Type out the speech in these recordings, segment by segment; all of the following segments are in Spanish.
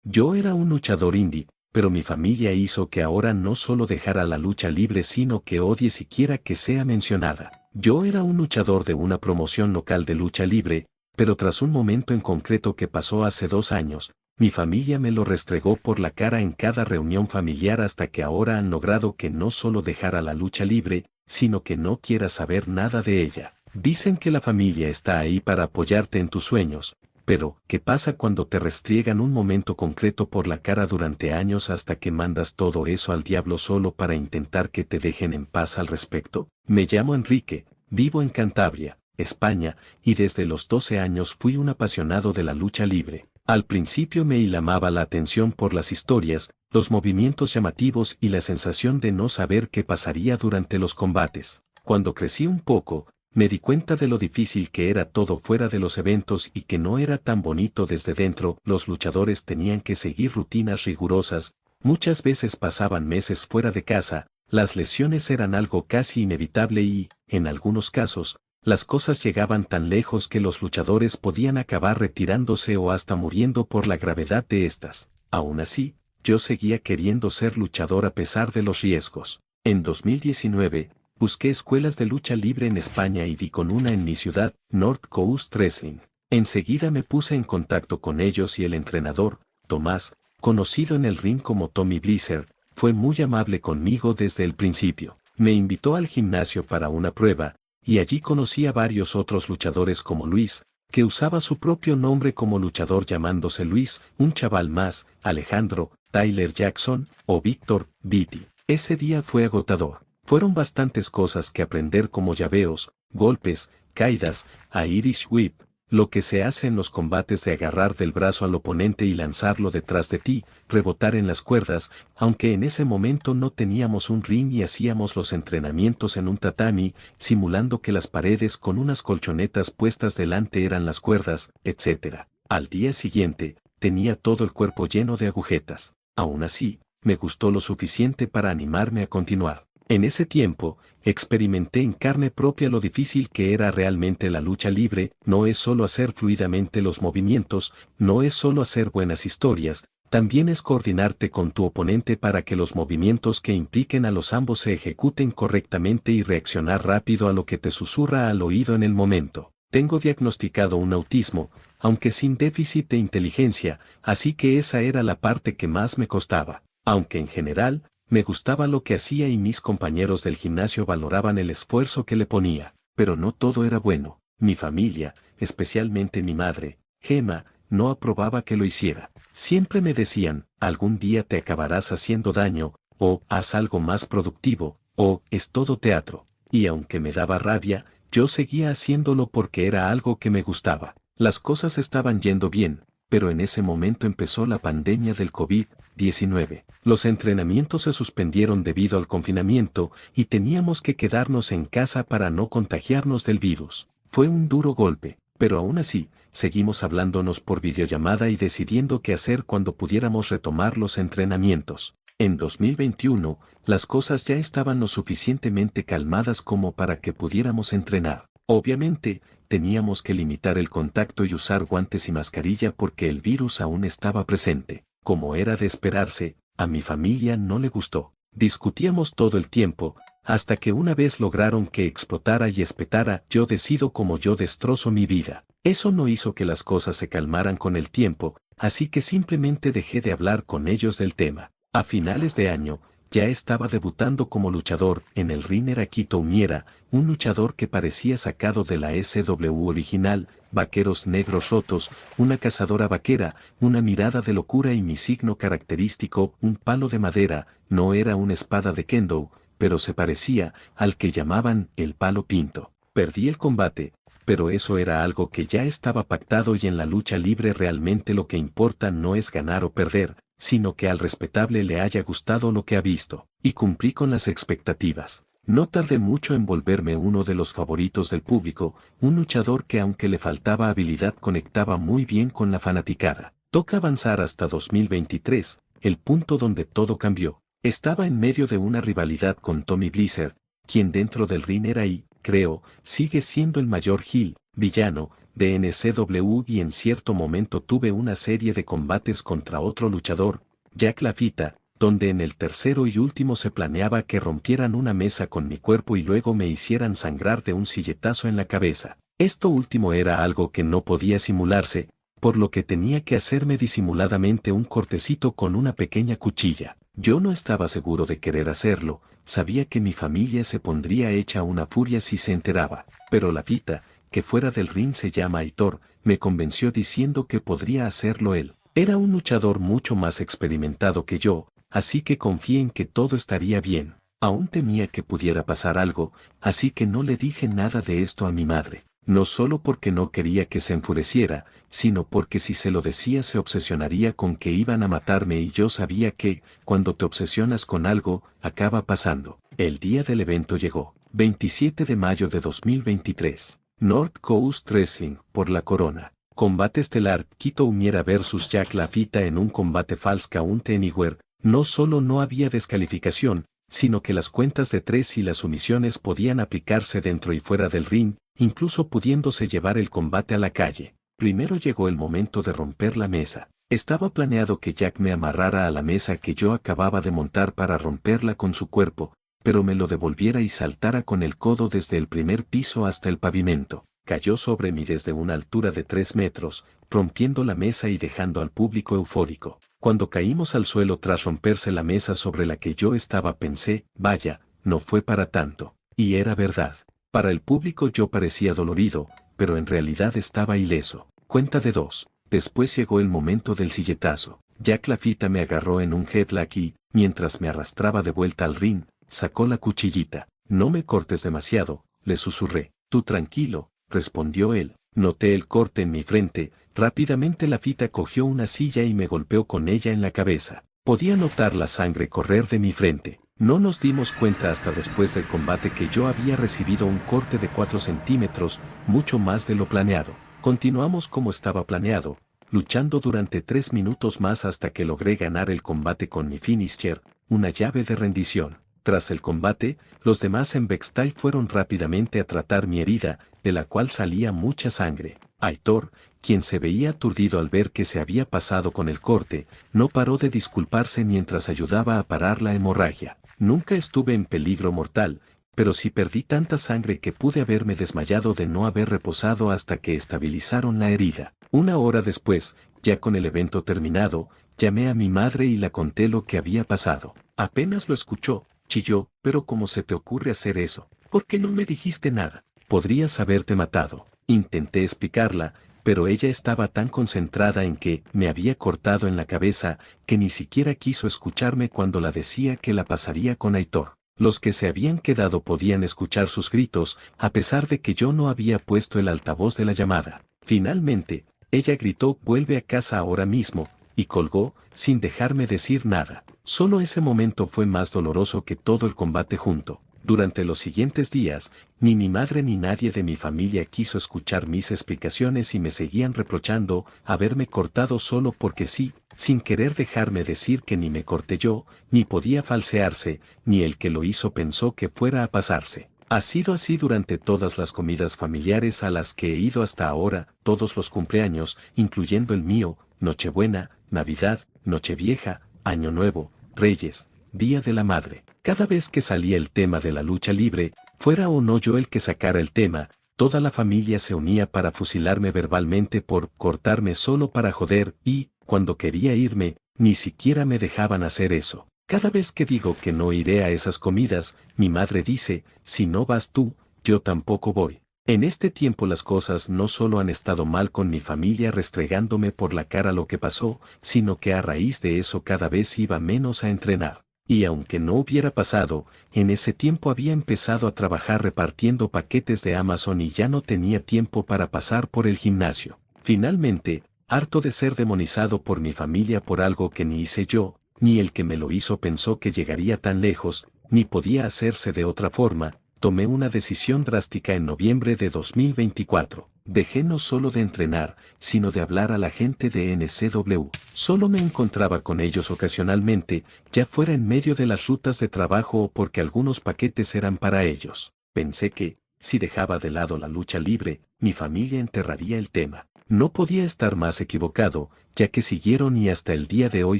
Yo era un luchador indie, pero mi familia hizo que ahora no solo dejara la lucha libre sino que odie siquiera que sea mencionada. Yo era un luchador de una promoción local de lucha libre, pero tras un momento en concreto que pasó hace 2 años, mi familia me lo restregó por la cara en cada reunión familiar hasta que ahora han logrado que no solo dejara la lucha libre, sino que no quiera saber nada de ella. Dicen que la familia está ahí para apoyarte en tus sueños, pero, ¿qué pasa cuando te restriegan un momento concreto por la cara durante años hasta que mandas todo eso al diablo solo para intentar que te dejen en paz al respecto? Me llamo Enrique, vivo en Cantabria, España, y desde los 12 años fui un apasionado de la lucha libre. Al principio me llamaba la atención por las historias, los movimientos llamativos y la sensación de no saber qué pasaría durante los combates. Cuando crecí un poco, me di cuenta de lo difícil que era todo fuera de los eventos y que no era tan bonito desde dentro. Los luchadores tenían que seguir rutinas rigurosas, muchas veces pasaban meses fuera de casa, las lesiones eran algo casi inevitable y, en algunos casos, las cosas llegaban tan lejos que los luchadores podían acabar retirándose o hasta muriendo por la gravedad de estas. Aún así, yo seguía queriendo ser luchador a pesar de los riesgos. En 2019, busqué escuelas de lucha libre en España y di con una en mi ciudad, North Coast Wrestling. Enseguida me puse en contacto con ellos y el entrenador, Tomás, conocido en el ring como Tommy Blizzard, fue muy amable conmigo desde el principio. Me invitó al gimnasio para una prueba, y allí conocí a varios otros luchadores como Luis, que usaba su propio nombre como luchador llamándose Luis, un chaval más, Alejandro, Tyler Jackson, o Víctor, Viti. Ese día fue agotador. Fueron bastantes cosas que aprender como llaveos, golpes, caídas, a Irish Whip, lo que se hace en los combates de agarrar del brazo al oponente y lanzarlo detrás de ti, rebotar en las cuerdas, aunque en ese momento no teníamos un ring y hacíamos los entrenamientos en un tatami, simulando que las paredes con unas colchonetas puestas delante eran las cuerdas, etc. Al día siguiente, tenía todo el cuerpo lleno de agujetas. Aún así, me gustó lo suficiente para animarme a continuar. En ese tiempo, experimenté en carne propia lo difícil que era realmente la lucha libre. No es solo hacer fluidamente los movimientos, no es solo hacer buenas historias, también es coordinarte con tu oponente para que los movimientos que impliquen a los ambos se ejecuten correctamente y reaccionar rápido a lo que te susurra al oído en el momento. Tengo diagnosticado un autismo, aunque sin déficit de inteligencia, así que esa era la parte que más me costaba, aunque en general, me gustaba lo que hacía y mis compañeros del gimnasio valoraban el esfuerzo que le ponía, pero no todo era bueno. Mi familia, especialmente mi madre, Gemma, no aprobaba que lo hiciera. Siempre me decían, algún día te acabarás haciendo daño, o haz algo más productivo, o es todo teatro. Y aunque me daba rabia, yo seguía haciéndolo porque era algo que me gustaba. Las cosas estaban yendo bien, pero en ese momento empezó la pandemia del COVID-19. Los entrenamientos se suspendieron debido al confinamiento y teníamos que quedarnos en casa para no contagiarnos del virus. Fue un duro golpe, pero aún así, seguimos hablándonos por videollamada y decidiendo qué hacer cuando pudiéramos retomar los entrenamientos. En 2021, las cosas ya estaban lo suficientemente calmadas como para que pudiéramos entrenar. Obviamente, teníamos que limitar el contacto y usar guantes y mascarilla porque el virus aún estaba presente. Como era de esperarse, a mi familia no le gustó. Discutíamos todo el tiempo, hasta que una vez lograron que explotara y espetara, yo decido como yo destrozo mi vida. Eso no hizo que las cosas se calmaran con el tiempo, así que simplemente dejé de hablar con ellos del tema. A finales de año, ya estaba debutando como luchador. En el ring era Quito Uniera, un luchador que parecía sacado de la SW original, vaqueros negros rotos, una cazadora vaquera, una mirada de locura y mi signo característico, un palo de madera. No era una espada de kendo, pero se parecía al que llamaban el palo pinto. Perdí el combate, pero eso era algo que ya estaba pactado y en la lucha libre realmente lo que importa no es ganar o perder, sino que al respetable le haya gustado lo que ha visto, y cumplí con las expectativas. No tardé mucho en volverme uno de los favoritos del público, un luchador que aunque le faltaba habilidad conectaba muy bien con la fanaticada. Toca avanzar hasta 2023, el punto donde todo cambió. Estaba en medio de una rivalidad con Tommy Blizzard, quien dentro del ring era y, creo, sigue siendo el mayor heel, villano, de NCW y en cierto momento tuve una serie de combates contra otro luchador, Jack Lafita, donde en el tercero y último se planeaba que rompieran una mesa con mi cuerpo y luego me hicieran sangrar de un silletazo en la cabeza. Esto último era algo que no podía simularse, por lo que tenía que hacerme disimuladamente un cortecito con una pequeña cuchilla. Yo no estaba seguro de querer hacerlo, sabía que mi familia se pondría hecha una furia si se enteraba, pero Lafita, que fuera del ring se llama Aitor, me convenció diciendo que podría hacerlo él. Era un luchador mucho más experimentado que yo, así que confié en que todo estaría bien. Aún temía que pudiera pasar algo, así que no le dije nada de esto a mi madre. No solo porque no quería que se enfureciera, sino porque si se lo decía se obsesionaría con que iban a matarme y yo sabía que, cuando te obsesionas con algo, acaba pasando. El día del evento llegó, 27 de mayo de 2023. North Coast Wrestling, por la corona. Combate estelar, Kito Umiera vs Jack Lafita en un combate Falls Count Anywhere. No solo no había descalificación, sino que las cuentas de 3 y las sumisiones podían aplicarse dentro y fuera del ring, incluso pudiéndose llevar el combate a la calle. Primero llegó el momento de romper la mesa. Estaba planeado que Jack me amarrara a la mesa que yo acababa de montar para romperla con su cuerpo, pero me lo devolviera y saltara con el codo desde el primer piso hasta el pavimento. Cayó sobre mí desde una altura de 3 metros, rompiendo la mesa y dejando al público eufórico. Cuando caímos al suelo tras romperse la mesa sobre la que yo estaba pensé, vaya, no fue para tanto. Y era verdad. Para el público yo parecía dolorido, pero en realidad estaba ileso. Cuenta de 2. Después llegó el momento del silletazo. Jack Lafita me agarró en un headlock y, mientras me arrastraba de vuelta al ring, sacó la cuchillita. No me cortes demasiado, le susurré. Tú tranquilo, respondió él. Noté el corte en mi frente, rápidamente Lafita cogió una silla y me golpeó con ella en la cabeza. Podía notar la sangre correr de mi frente. No nos dimos cuenta hasta después del combate que yo había recibido un corte de 4 centímetros, mucho más de lo planeado. Continuamos como estaba planeado, luchando durante 3 minutos más hasta que logré ganar el combate con mi finisher, una llave de rendición. Tras el combate, los demás en backstage fueron rápidamente a tratar mi herida, de la cual salía mucha sangre. Aitor, quien se veía aturdido al ver qué se había pasado con el corte, no paró de disculparse mientras ayudaba a parar la hemorragia. Nunca estuve en peligro mortal, pero sí perdí tanta sangre que pude haberme desmayado de no haber reposado hasta que estabilizaron la herida. Una hora después, ya con el evento terminado, llamé a mi madre y la conté lo que había pasado. Apenas lo escuchó, chilló, pero ¿cómo se te ocurre hacer eso? ¿Por qué no me dijiste nada? Podrías haberte matado. Intenté explicarla, pero ella estaba tan concentrada en que me había cortado en la cabeza, que ni siquiera quiso escucharme cuando la decía que la pasaría con Aitor. Los que se habían quedado podían escuchar sus gritos, a pesar de que yo no había puesto el altavoz de la llamada. Finalmente, ella gritó «vuelve a casa ahora mismo», y colgó, sin dejarme decir nada. Solo ese momento fue más doloroso que todo el combate junto. Durante los siguientes días, ni mi madre ni nadie de mi familia quiso escuchar mis explicaciones y me seguían reprochando haberme cortado solo porque sí, sin querer dejarme decir que ni me corté yo, ni podía falsearse, ni el que lo hizo pensó que fuera a pasarse. Ha sido así durante todas las comidas familiares a las que he ido hasta ahora, todos los cumpleaños, incluyendo el mío, Nochebuena, Navidad, Nochevieja, Año Nuevo, Reyes, Día de la Madre. Cada vez que salía el tema de la lucha libre, fuera o no yo el que sacara el tema, toda la familia se unía para fusilarme verbalmente por cortarme solo para joder y, cuando quería irme, ni siquiera me dejaban hacer eso. Cada vez que digo que no iré a esas comidas, mi madre dice, si no vas tú, yo tampoco voy. En este tiempo las cosas no solo han estado mal con mi familia restregándome por la cara lo que pasó, sino que a raíz de eso cada vez iba menos a entrenar. Y aunque no hubiera pasado, en ese tiempo había empezado a trabajar repartiendo paquetes de Amazon y ya no tenía tiempo para pasar por el gimnasio. Finalmente, harto de ser demonizado por mi familia por algo que ni hice yo, ni el que me lo hizo pensó que llegaría tan lejos, ni podía hacerse de otra forma, tomé una decisión drástica en noviembre de 2024. Dejé no solo de entrenar, sino de hablar a la gente de NCW. Solo me encontraba con ellos ocasionalmente, ya fuera en medio de las rutas de trabajo o porque algunos paquetes eran para ellos. Pensé que, si dejaba de lado la lucha libre, mi familia enterraría el tema. No podía estar más equivocado, ya que siguieron y hasta el día de hoy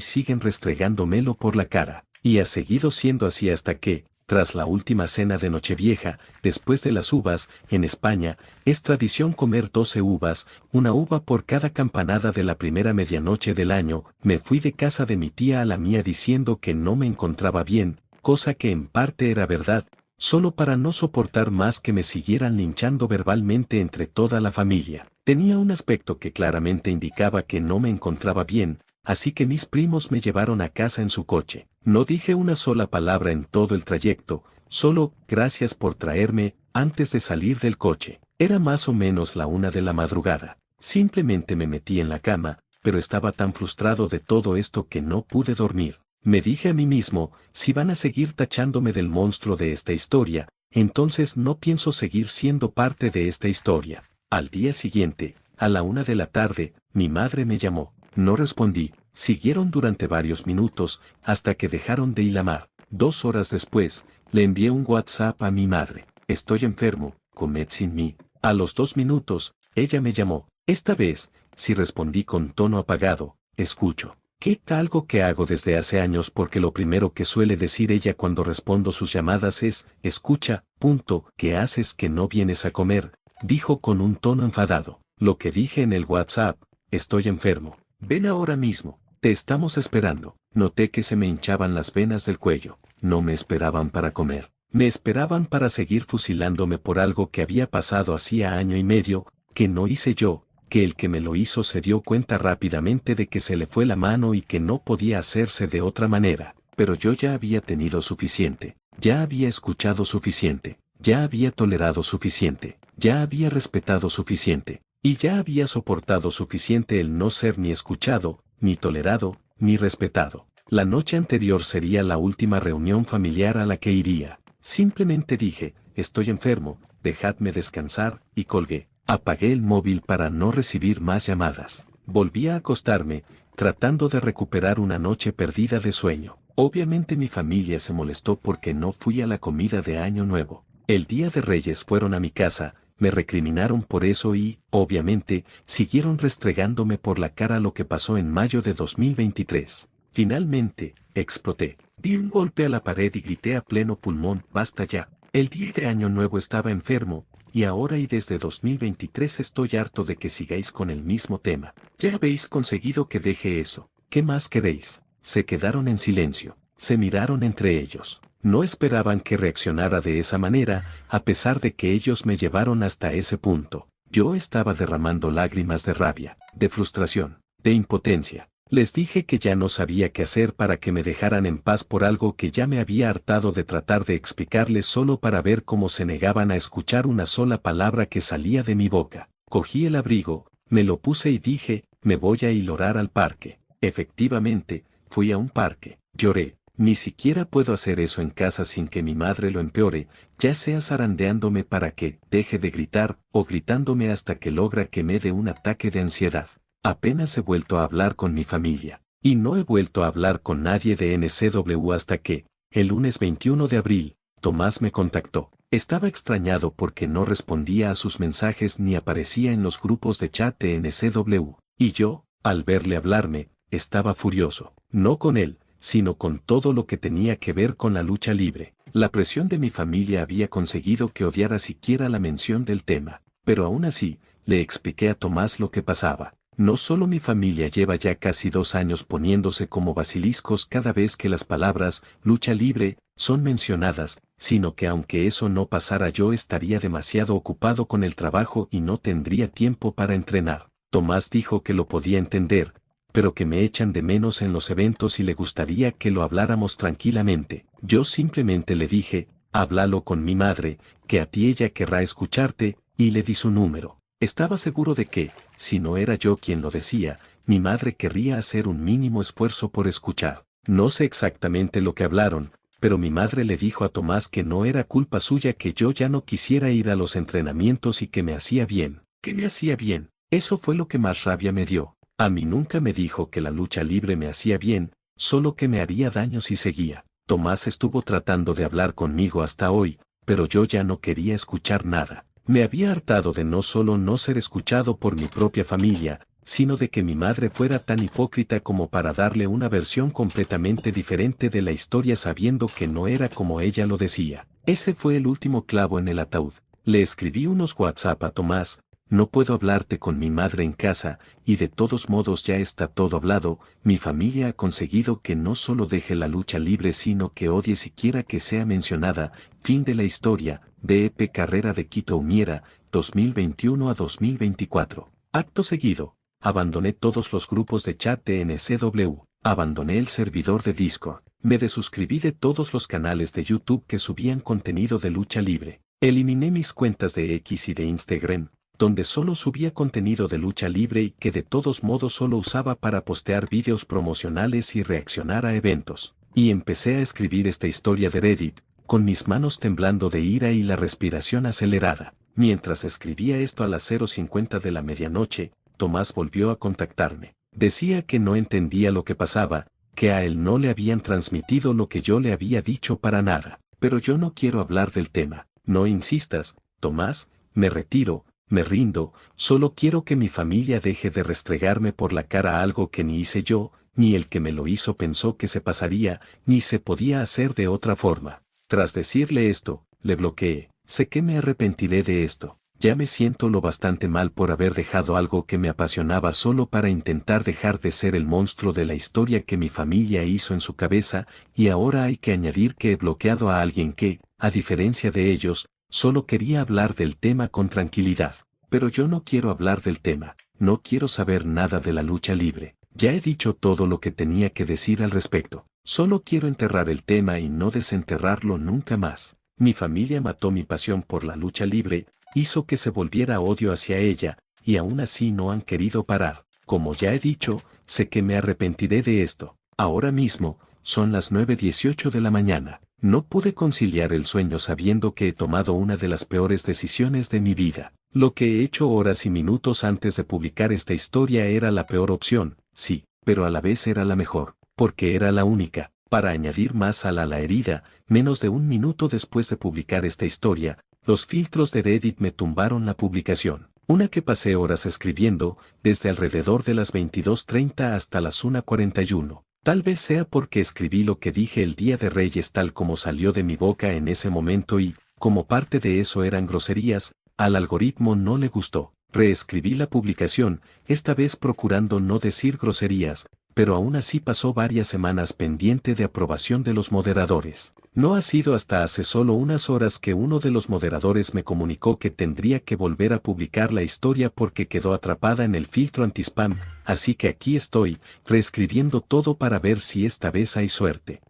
siguen restregándomelo por la cara. Y ha seguido siendo así hasta que, tras la última cena de Nochevieja, después de las uvas, en España, es tradición comer 12 uvas, una uva por cada campanada de la primera medianoche del año. Me fui de casa de mi tía a la mía diciendo que no me encontraba bien, cosa que en parte era verdad, solo para no soportar más que me siguieran linchando verbalmente entre toda la familia. Tenía un aspecto que claramente indicaba que no me encontraba bien, así que mis primos me llevaron a casa en su coche. No dije una sola palabra en todo el trayecto, solo gracias por traerme antes de salir del coche. Era más o menos la 1 de la madrugada. Simplemente me metí en la cama, pero estaba tan frustrado de todo esto que no pude dormir. Me dije a mí mismo, si van a seguir tachándome del monstruo de esta historia, entonces no pienso seguir siendo parte de esta historia. Al día siguiente, a la 1 de la tarde, mi madre me llamó. No respondí. Siguieron durante varios minutos, hasta que dejaron de hilamar. 2 horas después, le envié un WhatsApp a mi madre. Estoy enfermo, comed sin mí. A los 2 minutos, ella me llamó. Esta vez, sí respondí con tono apagado. Escucho. ¿Qué? Algo que hago desde hace años porque lo primero que suele decir ella cuando respondo sus llamadas es, escucha, ¿qué haces que no vienes a comer? Dijo con un tono enfadado. Lo que dije en el WhatsApp, estoy enfermo. Ven ahora mismo, te estamos esperando. Noté que se me hinchaban las venas del cuello. No me esperaban para comer. Me esperaban para seguir fusilándome por algo que había pasado hacía año y medio, que no hice yo, que el que me lo hizo se dio cuenta rápidamente de que se le fue la mano y que no podía hacerse de otra manera. Pero yo ya había tenido suficiente, ya había escuchado suficiente, ya había tolerado suficiente, ya había respetado suficiente. Y ya había soportado suficiente el no ser ni escuchado, ni tolerado, ni respetado. La noche anterior sería la última reunión familiar a la que iría. Simplemente dije, estoy enfermo, dejadme descansar, y colgué. Apagué el móvil para no recibir más llamadas. Volví a acostarme, tratando de recuperar una noche perdida de sueño. Obviamente mi familia se molestó porque no fui a la comida de Año Nuevo. El día de Reyes fueron a mi casa, me recriminaron por eso y, obviamente, siguieron restregándome por la cara lo que pasó en mayo de 2023. Finalmente, exploté. Di un golpe a la pared y grité a pleno pulmón, basta ya. El día de Año Nuevo estaba enfermo, y ahora y desde 2023 estoy harto de que sigáis con el mismo tema. Ya habéis conseguido que deje eso. ¿Qué más queréis? Se quedaron en silencio. Se miraron entre ellos. No esperaban que reaccionara de esa manera, a pesar de que ellos me llevaron hasta ese punto. Yo estaba derramando lágrimas de rabia, de frustración, de impotencia. Les dije que ya no sabía qué hacer para que me dejaran en paz por algo que ya me había hartado de tratar de explicarles solo para ver cómo se negaban a escuchar una sola palabra que salía de mi boca. Cogí el abrigo, me lo puse y dije, me voy a ir a orar al parque. Efectivamente, fui a un parque. Lloré. Ni siquiera puedo hacer eso en casa sin que mi madre lo empeore, ya sea zarandeándome para que deje de gritar o gritándome hasta que logra que me dé un ataque de ansiedad. Apenas he vuelto a hablar con mi familia, y no he vuelto a hablar con nadie de NCW hasta que, el lunes 21 de abril, Tomás me contactó. Estaba extrañado porque no respondía a sus mensajes ni aparecía en los grupos de chat de NCW, y yo, al verle hablarme, estaba furioso, no con él, sino con todo lo que tenía que ver con la lucha libre. La presión de mi familia había conseguido que odiara siquiera la mención del tema, pero aún así, le expliqué a Tomás lo que pasaba. No solo mi familia lleva ya casi 2 años poniéndose como basiliscos cada vez que las palabras lucha libre son mencionadas, sino que aunque eso no pasara yo estaría demasiado ocupado con el trabajo y no tendría tiempo para entrenar. Tomás dijo que lo podía entender, pero que me echan de menos en los eventos y le gustaría que lo habláramos tranquilamente. Yo simplemente le dije, háblalo con mi madre, que a ti ella querrá escucharte, y le di su número. Estaba seguro de que, si no era yo quien lo decía, mi madre querría hacer un mínimo esfuerzo por escuchar. No sé exactamente lo que hablaron, pero mi madre le dijo a Tomás que no era culpa suya que yo ya no quisiera ir a los entrenamientos y que me hacía bien. ¿Qué me hacía bien? Eso fue lo que más rabia me dio. A mí nunca me dijo que la lucha libre me hacía bien, solo que me haría daño si seguía. Tomás estuvo tratando de hablar conmigo hasta hoy, pero yo ya no quería escuchar nada. Me había hartado de no solo no ser escuchado por mi propia familia, sino de que mi madre fuera tan hipócrita como para darle una versión completamente diferente de la historia sabiendo que no era como ella lo decía. Ese fue el último clavo en el ataúd. Le escribí unos WhatsApp a Tomás: no puedo hablarte con mi madre en casa, y de todos modos ya está todo hablado, mi familia ha conseguido que no solo deje la lucha libre sino que odie siquiera que sea mencionada. Fin de la historia. DEP Carrera de Quito Humiera, 2021 a 2024. Acto seguido, abandoné todos los grupos de chat de NCW, abandoné el servidor de Discord, me desuscribí de todos los canales de YouTube que subían contenido de lucha libre, eliminé mis cuentas de X y de Instagram, donde solo subía contenido de lucha libre y que de todos modos solo usaba para postear vídeos promocionales y reaccionar a eventos, y empecé a escribir esta historia de Reddit, con mis manos temblando de ira y la respiración acelerada. Mientras escribía esto a las 0:50 de la medianoche, Tomás volvió a contactarme. Decía que no entendía lo que pasaba, que a él no le habían transmitido lo que yo le había dicho para nada. Pero yo no quiero hablar del tema. No insistas, Tomás, me retiro, me rindo, solo quiero que mi familia deje de restregarme por la cara algo que ni hice yo, ni el que me lo hizo pensó que se pasaría, ni se podía hacer de otra forma. Tras decirle esto, le bloqueé. Sé que me arrepentiré de esto. Ya me siento lo bastante mal por haber dejado algo que me apasionaba solo para intentar dejar de ser el monstruo de la historia que mi familia hizo en su cabeza, y ahora hay que añadir que he bloqueado a alguien que, a diferencia de ellos, solo quería hablar del tema con tranquilidad. Pero yo no quiero hablar del tema, no quiero saber nada de la lucha libre. Ya he dicho todo lo que tenía que decir al respecto. Solo quiero enterrar el tema y no desenterrarlo nunca más. Mi familia mató mi pasión por la lucha libre, hizo que se volviera odio hacia ella, y aún así no han querido parar. Como ya he dicho, sé que me arrepentiré de esto. Ahora mismo, son las 9:18 de la mañana. No pude conciliar el sueño sabiendo que he tomado una de las peores decisiones de mi vida. Lo que he hecho horas y minutos antes de publicar esta historia era la peor opción, sí, pero a la vez era la mejor, porque era la única. Para añadir más sal a la herida, menos de un minuto después de publicar esta historia, los filtros de Reddit me tumbaron la publicación. Una que pasé horas escribiendo, desde alrededor de las 22:30 hasta las 1:41. Tal vez sea porque escribí lo que dije el Día de Reyes tal como salió de mi boca en ese momento y, como parte de eso eran groserías, al algoritmo no le gustó. Reescribí la publicación, esta vez procurando no decir groserías, pero aún así pasó varias semanas pendiente de aprobación de los moderadores. No ha sido hasta hace solo unas horas que uno de los moderadores me comunicó que tendría que volver a publicar la historia porque quedó atrapada en el filtro anti-spam, así que aquí estoy, reescribiendo todo para ver si esta vez hay suerte.